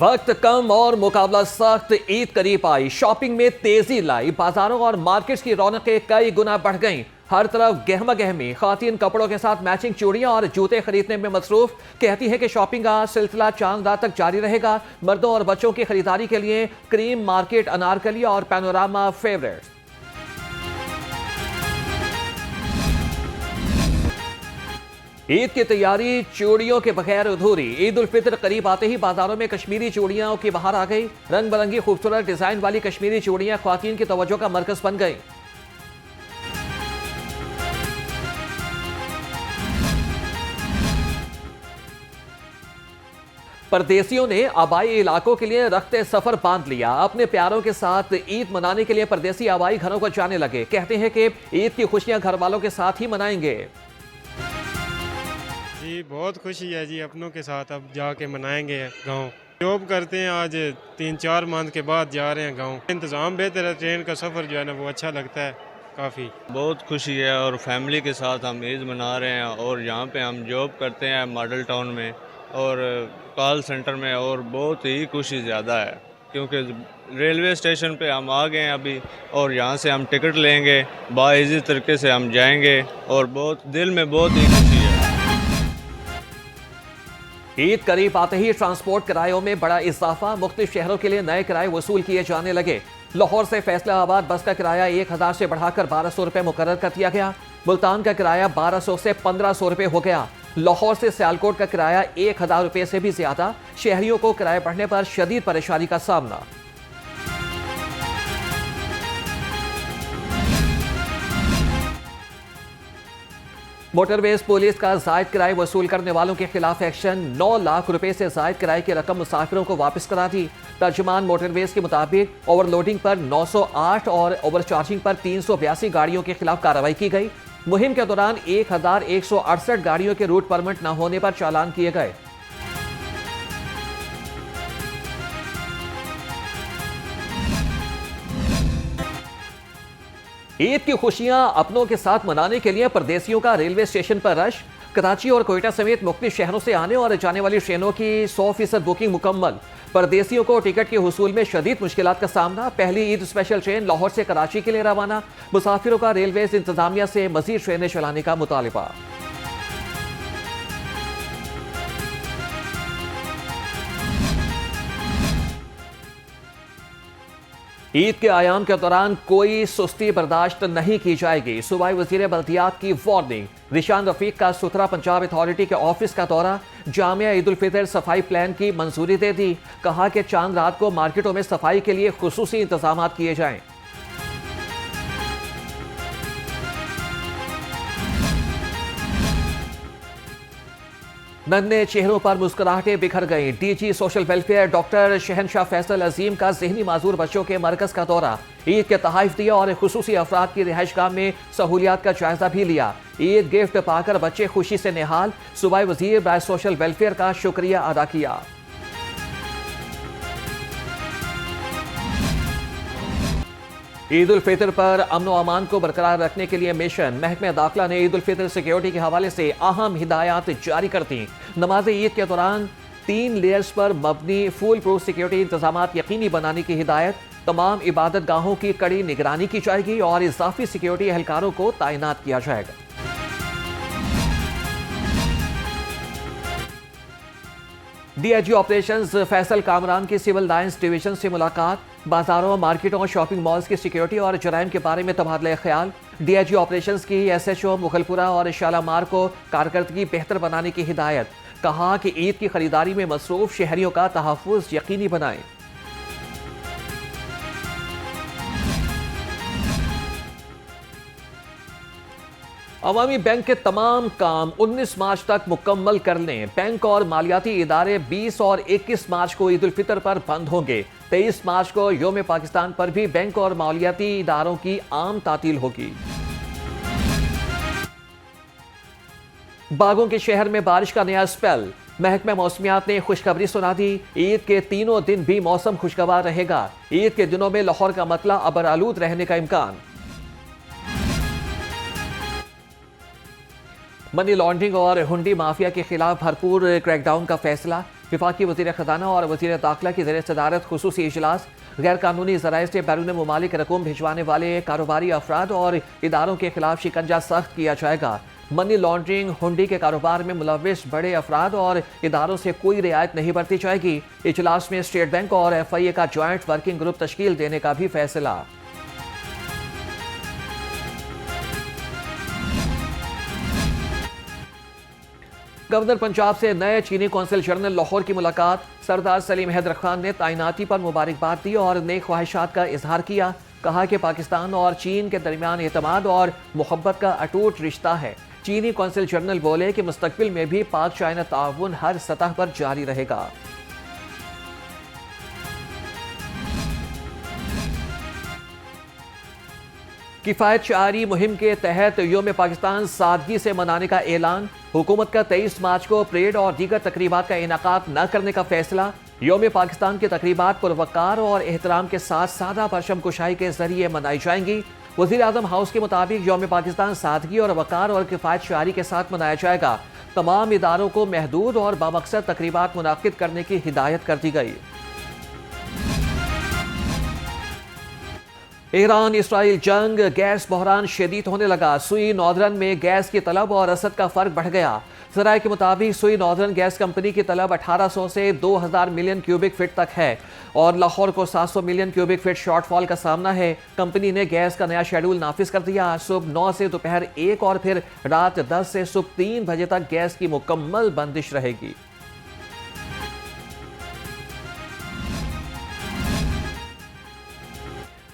वक्त कम और मुकाबला सख्त, ईद करीब आई, शॉपिंग में तेजी लाई, बाजारों और मार्केट्स की रौनकें कई गुना बढ़ गईं। हर तरफ गहमा गहमी, खातीन कपड़ों के साथ मैचिंग चूड़ियां और जूते खरीदने में मसरूफ। कहती है कि शॉपिंग का सिलसिला चांद रात तक जारी रहेगा। मर्दों और बच्चों की खरीदारी के लिए क्रीम मार्केट, अनारकली और पैनोरामा फेवरेट। ईद की तैयारी चूड़ियों के बगैर अधूरी। ईद उल फितर करीब आते ही बाजारों में कश्मीरी चूड़ियों की बहार आ गई। रंग बिरंगी खूबसूरत डिजाइन वाली कश्मीरी चूड़ियां ख्वातीन की तवज्जो का मरकज बन गई। परदेसियों ने आबाई इलाकों के लिए रखते सफर बांध लिया। अपने प्यारों के साथ ईद मनाने के लिए परदेसी आबाई घरों को जाने लगे। कहते हैं कि ईद की खुशियां घर वालों के साथ ही मनाएंगे। जी बहुत खुशी है जी, अपनों के साथ अब जाके मनाएंगे गांव। जॉब करते हैं, आज 3-4 मंथ के बाद जा रहे हैं गांव। इंतज़ाम बेहतर है, ट्रेन का सफ़र जो है ना वो अच्छा लगता है काफ़ी। बहुत खुशी है और फैमिली के साथ हम ईद मना रहे हैं। और यहाँ पे हम जॉब करते हैं मॉडल टाउन में और कॉल सेंटर में, और बहुत ही खुशी ज़्यादा है क्योंकि रेलवे स्टेशन पे हम आ गए हैं अभी और यहाँ से हम टिकट लेंगे, बाइज़ी तरीके से हम जाएंगे और बहुत दिल में बहुत ही खुशी है। ईद करीब आते ही ट्रांसपोर्ट किरायों में बड़ा इजाफा। मुख्तलिफ शहरों के लिए नए किराए वसूल किए जाने लगे। लाहौर से फैसलाबाद बस का किराया 1000 से बढ़ाकर 1200 रुपये मुकर्रर कर दिया गया। मुल्तान का किराया 1200 से 1500 रुपये हो गया। लाहौर से सियालकोट का किराया 1000 रुपये से भी ज्यादा। शहरियों को किराए बढ़ने पर शदीद परेशानी का सामना। मोटरवेज पुलिस का जायद किराए वसूल करने वालों के खिलाफ एक्शन। 9 लाख रुपए से जायद किराए की रकम मुसाफिरों को वापस करा दी। तर्जुमान मोटरवेज के मुताबिक ओवरलोडिंग पर 908 और ओवरचार्जिंग पर 382 गाड़ियों के खिलाफ कार्रवाई की गई। मुहिम के दौरान 1168 गाड़ियों के रूट परमिट न होने पर चालान किए गए। ईद की खुशियां अपनों के साथ मनाने के लिए परदेसियों का रेलवे स्टेशन पर रश। कराची और कोयटा समेत मुख्तलिफ शहरों से आने और जाने वाली ट्रेनों की 100% बुकिंग मुकम्मल। परदेसियों को टिकट के हुसूल में शदीद मुश्किलात का सामना। पहली ईद स्पेशल ट्रेन लाहौर से कराची के लिए रवाना। मुसाफिरों का रेलवे इंतजामिया से मजीद ट्रेनें चलाने का मुतालिबा। ईद के आयाम के दौरान कोई सुस्ती बर्दाश्त नहीं की जाएगी। सूबाई वजीर बल्दियात की वार्निंग। रिशान रफीक का सुथरा पंजाब अथॉरिटी के ऑफिस का दौरा। जामिया ईद उल फितर सफाई प्लान की मंजूरी दे दी। कहा कि चांद रात को मार्केटों में सफाई के लिए खुसूसी इंतजाम किए जाएं। नन्हे चेहरों पर मुस्कुराहटें बिखर गईं। डीजी सोशल वेलफेयर डॉक्टर शहनशाह फैसल अजीम का ज़हनी माजूर बच्चों के मरकज का दौरा। ईद के तहाइफ दिया और खुसूसी अफराद की रिहाइशगाह में सहूलियात का जायजा भी लिया। ईद गिफ्ट पाकर बच्चे खुशी से निहाल। सूबाई वजीर बाय सोशल वेलफेयर का शुक्रिया अदा किया। ईद उल फितर पर अमन व अमान को बरकरार रखने के लिए मिशन। महकमा दाखिला ने ईद उल फितर सिक्योरिटी के हवाले से अहम हिदायत जारी कर दी। नमाज ईद के दौरान 3 लेयर्स पर मबनी फुल प्रूफ सिक्योरिटी इंतजाम यकीनी बनाने की हिदायत। तमाम इबादत गाहों की कड़ी निगरानी की जाएगी और इजाफी सिक्योरिटी एहलकारों को तैनात किया जाएगा। डीआईजी ऑपरेशंस फैसल कामरान की सिविल लाइंस डिवीजन से मुलाकात। बाजारों, मार्केटों और शॉपिंग मॉल्स की सिक्योरिटी और जराइम के बारे में तबादला ख्याल। डीआईजी ऑपरेशंस की एसएचओ मुगलपुरा और शालामार को कारकर्दगी बेहतर बनाने की हिदायत। कहा कि ईद की खरीदारी में मसरूफ शहरियों का तहफ़्फ़ुज़ यकीनी बनाएं। अवामी बैंक के तमाम काम 19 मार्च तक मुकम्मल कर लें। बैंक और मालियाती इदारे 20 और 21 मार्च को ईद उल फितर पर बंद होंगे। 23 मार्च को योम पाकिस्तान पर भी बैंक और मालियाती इदारों की आम तातील होगी। बागों के शहर में बारिश का नया स्पेल। महकमा मौसमियात ने खुशखबरी सुना दी। ईद के तीनों दिन भी मौसम खुशगवार रहेगा। ईद के दिनों में लाहौर का मतला अबर आलूद रहने का इम्कान। मनी लॉन्ड्रिंग और हुंडी माफिया के खिलाफ भरपूर क्रैकडाउन का फैसला। वफाकी वज़ीर ख़जाना और वज़ीर दाखिला की ज़ेर सदारत खुसूसी इजलास। गैर कानूनी ज़राए से बैरून मुमालिक रकूम भिजवाने वाले कारोबारी अफराद और इदारों के खिलाफ शिकंजा सख्त किया जाएगा। मनी लॉन्ड्रिंग, हुंडी के कारोबार में मुलविस बड़े अफराद और इदारों से कोई रियायत नहीं बरती जाएगी। इजलास में स्टेट बैंक और FIA का ज्वाइंट वर्किंग ग्रुप तश्कील देने का भी फैसला। गवर्नर पंजाब से नए चीनी कौंसिल जनरल लाहौर की मुलाकात। सरदार सलीम हैदर खान ने तैनाती पर मुबारकबाद दी और नेक ख्वाहिशात का इजहार किया। कहा कि पाकिस्तान और चीन के दरमियान एतमाद और मोहब्बत का अटूट रिश्ता है। चीनी कौंसिल जनरल बोले कि मुस्तकबिल में भी पाक चाइना ताउन हर सतह पर जारी रहेगा। किफायत शारी मुहिम के तहत योम पाकिस्तान सादगी से मनाने का ऐलान। हुकूमत का 23 मार्च को परेड और दीगर तकरीबात का इनेकाद न करने का फैसला। योम पाकिस्तान की तकरीबात पुरवकार और एहतराम के साथ सादा परचम कुशाई के जरिए मनाई जाएंगी। वज़ीर आज़म हाउस के मुताबिक योम पाकिस्तान सादगी और वकार और किफायत शारी के साथ मनाया जाएगा। तमाम इदारों को महदूद और बामकसद तकरीबात मुनाकिद करने की हिदायत कर दी गई। ईरान इसराइल जंग, गैस बहरान शदीद होने लगा। सुई नॉर्दर्न में गैस की तलब और रसद का फर्क बढ़ गया। ज़राए के मुताबिक सुई नॉर्दर्न गैस कंपनी की तलब 1800 से 2000 मिलियन क्यूबिक फीट तक है और लाहौर को 700 मिलियन क्यूबिक फीट शॉर्टफॉल का सामना है। कंपनी ने गैस का नया शेड्यूल नाफिज कर दिया। सुबह 9 से दोपहर 1 और फिर रात 10 से सुबह 3 बजे तक गैस की मुकम्मल बंदिश रहेगी।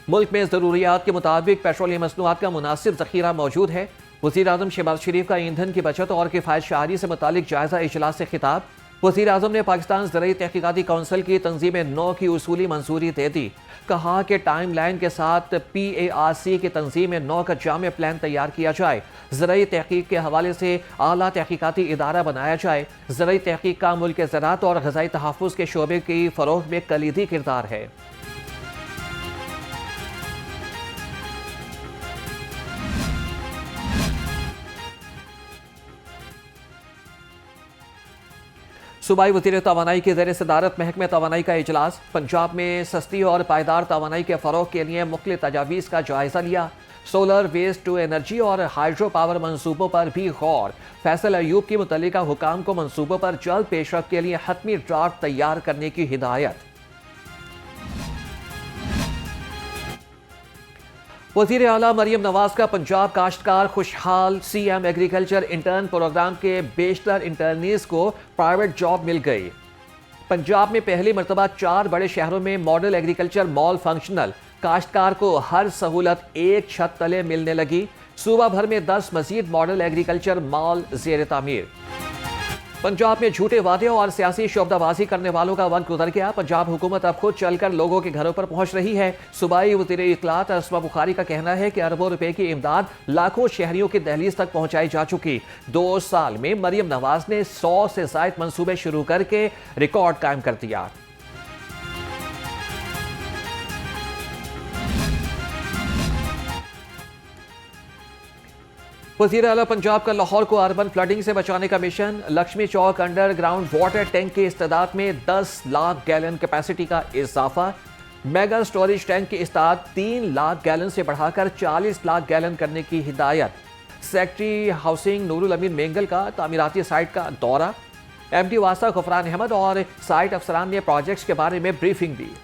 मुल्क में ज़रूरियात के मुताबिक पेट्रोलियम मसनूआत का मुनासिब ज़ख़ीरा मौजूद है। वज़ीर आज़म शहबाज शरीफ का ईंधन की बचत और किफ़ायत शारी से मुतालिक जायज़ा इजलास से खिताब। वज़ीर आज़म ने पाकिस्तान ज़राई तहक़ीक़ाती कौंसिल की तंज़ीम 9 की उसूली मंजूरी दे दी। कहा कि टाइम लाइन के साथ PARC की तंज़ीम 9 का जामे प्लान तैयार किया जाए। ज़राई तहक़ीक़ के हवाले से आला तहक़ीक़ाती इदारा बनाया जाए। ज़राई तहक़ीक़ का मुल्क के ज़राअत और ग़ज़ाई तहफ़्फ़ुज़ के शोबे की फ़रोग़ में कलीदी किरदार है। सूबाई वज़ीर तवानाई की ज़ेर सदारत महकमे तवानाई का इजलास। पंजाब में सस्ती और पायदार तवानाई के फ़रोग़ के लिए मुख्तलिफ़ तजावीज़ का जायज़ा लिया। सोलर, वेस्ट टू एनर्जी और हाइड्रो पावर मनसूबों पर भी गौर। फैसल अयूब की मुतल्लिका हुकाम को मनसूबों पर जल्द पेशरफ्त के लिए हतमी ड्राफ्ट तैयार करने की हिदायत। वज़ीर आला मरियम नवाज का पंजाब काश्तकार खुशहाल। CM एग्रीकल्चर इंटर्न प्रोग्राम के बेशतर इंटर्नीज को प्राइवेट जॉब मिल गई। पंजाब में पहली मरतबा 4 बड़े शहरों में मॉडल एग्रीकल्चर मॉल फंक्शनल। काश्तकार को हर सहूलत एक छत तले मिलने लगी। सूबा भर में 10 मजीद मॉडल एग्रीकल्चर मॉल ज़ेर तामीर। पंजाब में झूठे वादे और सियासी शोबदाबाजी करने वालों का वक्त गुजर गया। पंजाब हुकूमत अब खुद चलकर लोगों के घरों पर पहुंच रही है। सूबाई वज़ीर इत्तलात अस्मा बुखारी का कहना है कि अरबों रुपए की इमदाद लाखों शहरियों की दहलीज तक पहुंचाई जा चुकी। 2 साल में मरियम नवाज ने 100 से ज़ायद मंसूबे शुरू करके रिकॉर्ड कायम कर दिया। वज़ीर आला पंजाब का लाहौर को अर्बन फ्लडिंग से बचाने का मिशन। लक्ष्मी चौक अंडरग्राउंड वाटर टैंक की इस्तेदाद में 10 लाख गैलन कैपेसिटी का इजाफा। मेगा स्टोरेज टैंक की इस्तेदाद 3 लाख गैलन से बढ़ाकर 40 लाख गैलन करने की हिदायत। सेक्रेटरी हाउसिंग नूरुल अमीन मेंगल का तामीराती साइट का दौरा। MD वासा गफरान अहमद और साइट अफसरान ने प्रोजेक्ट्स के बारे में ब्रीफिंग दी।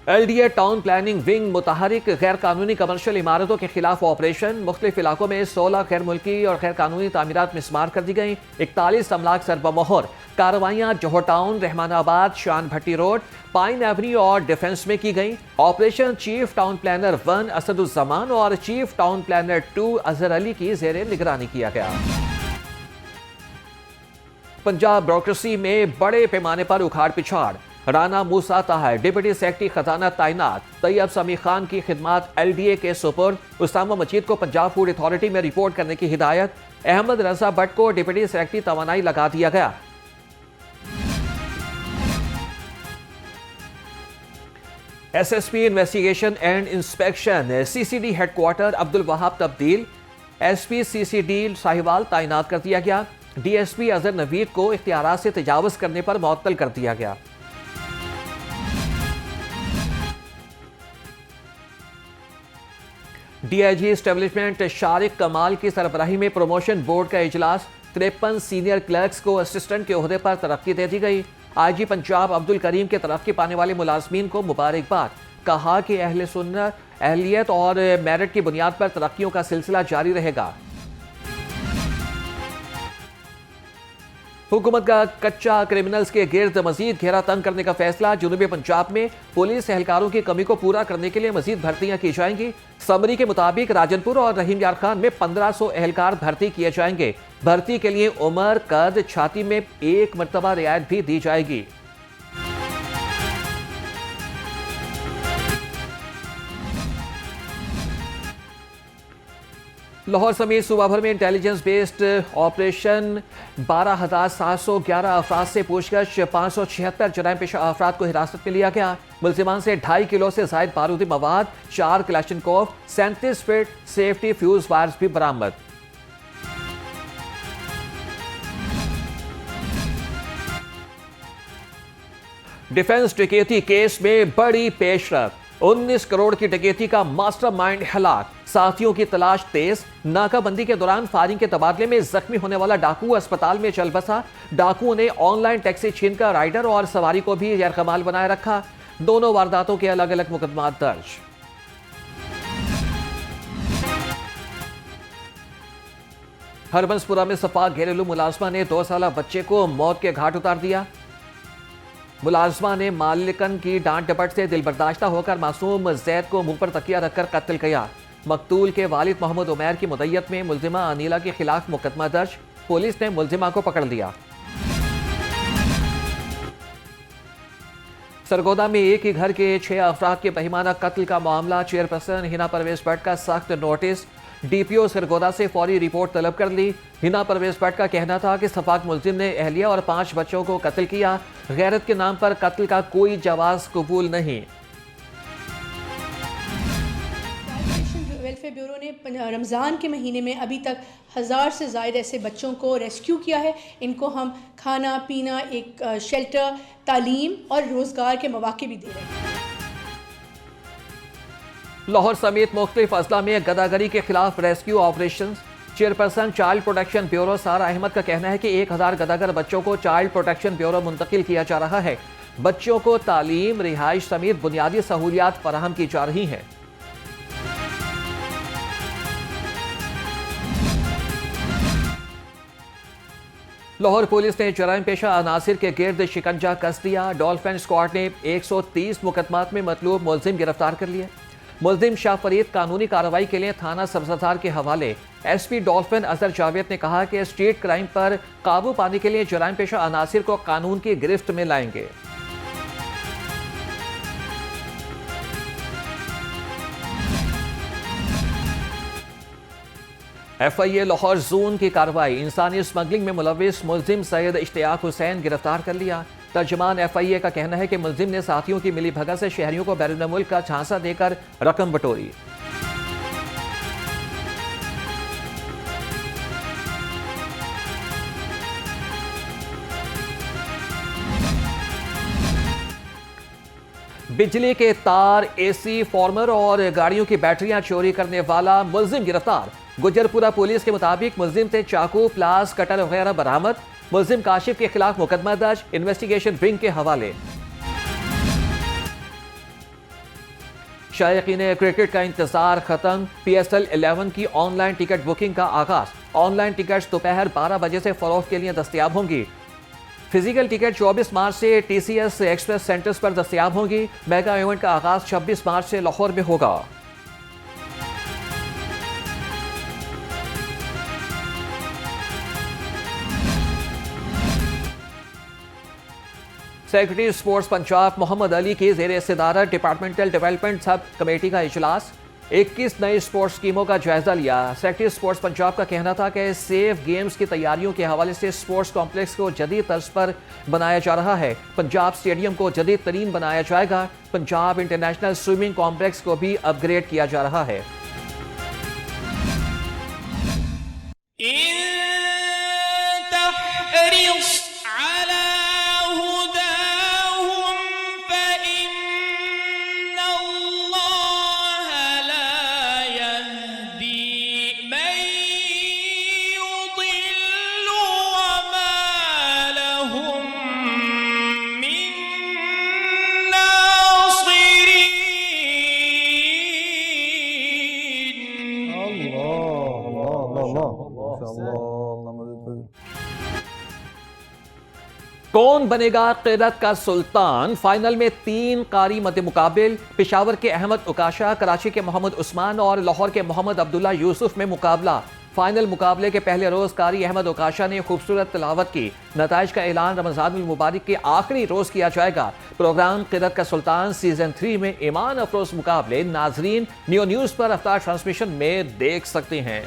LDA टाउन प्लानिंग विंग मुतहरिक गैर कानूनी कमर्शियल इमारतों के खिलाफ ऑपरेशन। मुख्तलिफ इलाकों में 16 गैर मुल्की और गैर कानूनी तामीरात मिस्मार कर दी गई। 41 अमलाक सरबमोहर। कार्रवाइयाँ जोहर Town, Rahmanabad, Shan Bhatti Road, Pine Avenue और डिफेंस में की गई। Operation chief town planner 1 Asaduzzaman और chief town planner 2 Azhar Ali की ज़ेरे निगरानी किया गया। पंजाब ब्यूरोक्रेसी में बड़े पैमाने पर उखाड़ पिछाड़। राना मूसा ताहिर डिप्टी सेक्रेटरी खजाना तैनात। तैयब समी खान की खिदमात LDA के सुपुर्द। उसामा मजीद को पंजाब फूड अथॉरिटी में रिपोर्ट करने की हिदायत। अहमद रजा भट्ट को डिप्टी सेक्रेटरी तवानाई लगा दिया गया। SSP investigation and inspection CCD headquarter Abdul Wahab तब्दील। एसपी सीसीडी साहिवाल तैनात कर दिया गया। डीएसपी अजहर नवीद को इख्तियारात से तजावुज करने पर मुअत्तल कर दिया गया। डीआईजी एस्टेब्लिशमेंट शारिक कमाल की सरबराही में प्रमोशन बोर्ड का इजलास। 53 सीनियर क्लर्क्स को असिस्टेंट के ओहदे पर तरक्की दे दी गई। आईजी पंजाब अब्दुल करीम के तरक्की पाने वाले मुलाजमीन को मुबारकबाद। कहा कि अहले सुन्नत अहलियत और मेरिट की बुनियाद पर तरक्कियों का सिलसिला जारी रहेगा। हुकूमत का कच्चा क्रिमिनल्स के गिर्द मजीद घेरा तंग करने का फैसला। जनूबी पंजाब में पुलिस एहलकारों की कमी को पूरा करने के लिए मजीद भर्तियां की जाएंगी। समरी के मुताबिक राजनपुर और रहीम यार खान में 1500 एहलकार भर्ती किए जाएंगे। भर्ती के लिए उम्र, कद, छाती में 1 मरतबा रियायत भी दी जाएगी। लाहौर समेत सूबा भर में इंटेलिजेंस बेस्ड ऑपरेशन 12,711 अफराद से पूछताछ। 576 जराइम पेशा अफराद को हिरासत में लिया गया। मुल्जिमान से 2.5 किलो से जायद बारूदी मवाद, 4 क्लैशनकोव, 37 फीट सेफ्टी फ्यूज वायर्स भी बरामद। डिफेंस डकैती केस में बड़ी पेशरफ। 19 करोड़ की डकैती का मास्टरमाइंड हलाक। साथियों की तलाश तेज। नाकाबंदी के दौरान फायरिंग के तबादले में जख्मी होने वाला डाकू अस्पताल में चल बसा। डाकुओं ने ऑनलाइन टैक्सी छीनकर राइडर और सवारी को भी गैरकमाल बनाए रखा। दोनों वारदातों के अलग अलग मुकदमा दर्ज। हरबंसपुरा में सफाक घरेलू मुलाजमा ने 2 साला बच्चे को मौत के घाट उतार दिया। मुलाजमा ने मालिकन की डांट डपट से दिलबर्दाश्ता होकर मासूम जैद को मुंह पर तकिया रखकर कत्ल किया। मकतूल के वालिद मोहम्मद उमैर की मुद्दत में मुल्जिमा अनीला के खिलाफ मुकदमा दर्ज। पुलिस ने मुल्जिमा को पकड़ लिया। सरगोदा में एक ही घर के 6 अफराद के बहिमाना कत्ल का मामला। चेयरपर्सन हिना परवेज भट्ट का सख्त नोटिस। डीपीओ सरगोदा से फौरी रिपोर्ट तलब कर ली। हिना परवेज भट्ट का कहना था कि सफाक मुल्जिम ने अहलिया और 5 बच्चों को कत्ल किया। गैरत के नाम पर कत्ल का कोई जवाज कबूल नहीं। वेलफेयर ब्यूरो ने रमज़ान के महीने में अभी तक 1000 से ज़ायद ऐसे बच्चों को रेस्क्यू किया है। इनको हम खाना पीना, एक शेल्टर, तालीम और रोज़गार के मौके भी दे रहे हैं। लाहौर समेत मुख्तलिफ अजला में गदागरी के खिलाफ rescue operation. Chairperson child protection bureau सारा अहमद का कहना है कि 1000 गदागर बच्चों को चाइल्ड प्रोटेक्शन ब्यूरो मुंतकिल किया जा रहा है। बच्चों को तालीम, रिहाइश समेत बुनियादी सहूलियात फराहम की जा रही हैं। लाहौर पुलिस ने जराइम पेशा अनासिर के गिर्द शिकंजा कस दिया। डॉल्फिन स्क्वाड ने 130 मुकदमात में मतलूब मुलजिम गिरफ्तार कर लिए। मुलजिम शाह फरीद कानूनी कार्रवाई के लिए थाना सब्जादार के हवाले। एसपी डॉल्फिन अजहर जावेद ने कहा कि स्ट्रीट क्राइम पर काबू पाने के लिए जराइम पेशा अनासिर को कानून की गिरफ्त में लाएंगे। FIA लाहौर जोन की कार्रवाई। इंसानी स्मगलिंग में मुलविस मुलजिम सैयद इश्तियाक हुसैन गिरफ्तार कर लिया। तर्जमान FIA का कहना है कि मुलजिम ने साथियों की मिली भगत से शहरियों को बैरून मुल्क का झांसा देकर रकम बटोरी। बिजली के तार, AC, फॉर्मर और गाड़ियों की बैटरियां चोरी करने वाला मुलजिम गिरफ्तार। गुजरपुरा पुलिस के मुताबिक मुलजिम से चाकू, प्लास, कटर वगैरह बरामद। मुलजिम काशिफ के खिलाफ मुकदमा दर्ज। इन्वेस्टिगेशन विंग के हवाले। शायकीन क्रिकेट का इंतजार खत्म। PSL 11 की ऑनलाइन टिकट बुकिंग का आगाज। ऑनलाइन टिकट्स दोपहर 12 बजे से फरोख्त के लिए दस्तयाब होंगी। फिजिकल टिकट 24 मार्च से TCS एक्सप्रेस सेंटर्स पर दस्तयाब होंगी। मेगा इवेंट का आगाज 26 मार्च से लाहौर में होगा। सेक्रेटरी स्पोर्ट्स पंजाब मोहम्मद अली की ज़ेर सदारत डिपार्टमेंटल डेवलपमेंट सब कमेटी का इजलास। 21 नई स्पोर्ट्स स्कीमों का जायजा लिया। सेक्रेटरी स्पोर्ट्स पंजाब का कहना था कि सेफ गेम्स की तैयारियों के हवाले से स्पोर्ट्स कॉम्प्लेक्स को जदीद तर्ज पर बनाया जा रहा है। पंजाब स्टेडियम को जदीद तरीन बनाया जाएगा। पंजाब इंटरनेशनल स्विमिंग कॉम्प्लेक्स को भी अपग्रेड किया जा रहा है। कौन बनेगा क़िरत का सुल्तान? फाइनल में 3 कारी मध्य मुकाबिल। पेशावर के अहमद उकाशा, कराची के मोहम्मद उस्मान और लाहौर के मोहम्मद अब्दुल्ला यूसुफ में मुकाबला। फाइनल मुकाबले के पहले रोज कारी अहमद उकाशा ने खूबसूरत तिलावत की। नताइज का ऐलान रमजानुल मुबारक के आखिरी रोज किया जाएगा। प्रोग्राम क़िरत का सुल्तान सीजन 3 में ईमान अफरोज मुकाबले नाजरीन न्यू न्यूज़ पर रफ्तार ट्रांसमिशन में देख सकते हैं।